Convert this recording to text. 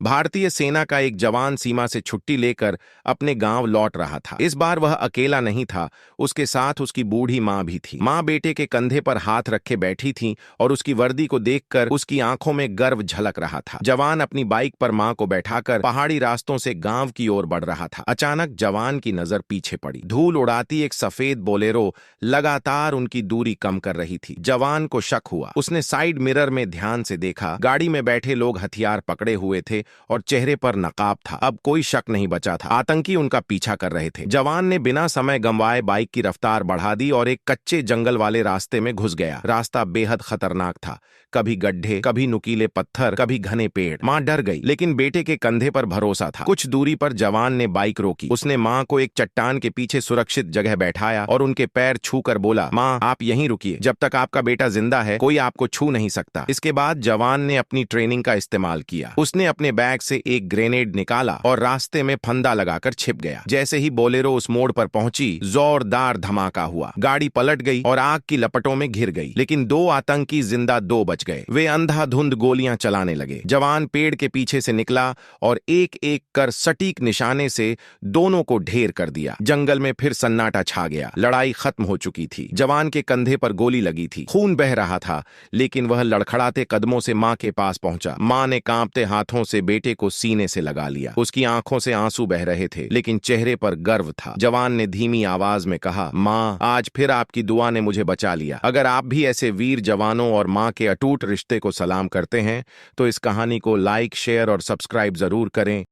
भारतीय सेना का एक जवान सीमा से छुट्टी लेकर अपने गांव लौट रहा था। इस बार वह अकेला नहीं था, उसके साथ उसकी बूढ़ी माँ भी थी। माँ बेटे के कंधे पर हाथ रखे बैठी थी और उसकी वर्दी को देखकर उसकी आंखों में गर्व झलक रहा था। जवान अपनी बाइक पर माँ को बैठाकर पहाड़ी रास्तों से गांव की ओर बढ़ रहा था। अचानक जवान की नजर पीछे पड़ी। धूल उड़ाती एक सफेद बोलेरो लगातार उनकी दूरी कम कर रही थी। जवान को शक हुआ। उसने साइड मिरर में ध्यान से देखा। गाड़ी में बैठे लोग हथियार पकड़े हुए थे और चेहरे पर नकाब था। अब कोई शक नहीं बचा था, आतंकी उनका पीछा कर रहे थे। जवान ने बिना समय गंवाए बाइक की रफ्तार बढ़ा दी और एक कच्चे जंगल वाले रास्ते में घुस गया। रास्ता बेहद खतरनाक था, कभी गड्ढे, कभी नुकीले पत्थर, कभी घने पेड़। माँ डर गई, लेकिन बेटे के कंधे पर भरोसा था। कुछ दूरी पर जवान ने बाइक रोकी। उसने माँ को एक चट्टान के पीछे सुरक्षित जगह बैठाया और उनके पैर छूकर बोला, माँ आप यहीं रुकिए, जब तक आपका बेटा जिंदा है कोई आपको छू नहीं सकता। इसके बाद जवान ने अपनी ट्रेनिंग का इस्तेमाल किया। उसने अपने बैग से एक ग्रेनेड निकाला और रास्ते में फंदा लगाकर छिप गया। जैसे ही बोलेरो उस मोड़ पर पहुंची, जोरदार धमाका हुआ। गाड़ी पलट गई और आग की लपटों में घिर गई, लेकिन दो आतंकी जिंदा, दो बच गए। वे अंधाधुंध गोलियां चलाने लगे। जवान पेड़ के पीछे से निकला और एक एक कर सटीक निशाने से दोनों को ढेर कर दिया। जंगल में फिर सन्नाटा छा गया। लड़ाई खत्म हो चुकी थी। जवान के कंधे पर गोली लगी थी, खून बह रहा था, लेकिन वह लड़खड़ाते कदमों से मां के पास पहुंचा। मां ने कांपते हाथों से बेटे को सीने से लगा लिया। उसकी आंखों से आंसू बह रहे थे, लेकिन चेहरे पर गर्व था। जवान ने धीमी आवाज में कहा, मां आज फिर आपकी दुआ ने मुझे बचा लिया। अगर आप भी ऐसे वीर जवानों और मां के अटूट रिश्ते को सलाम करते हैं तो इस कहानी को लाइक, शेयर और सब्सक्राइब जरूर करें।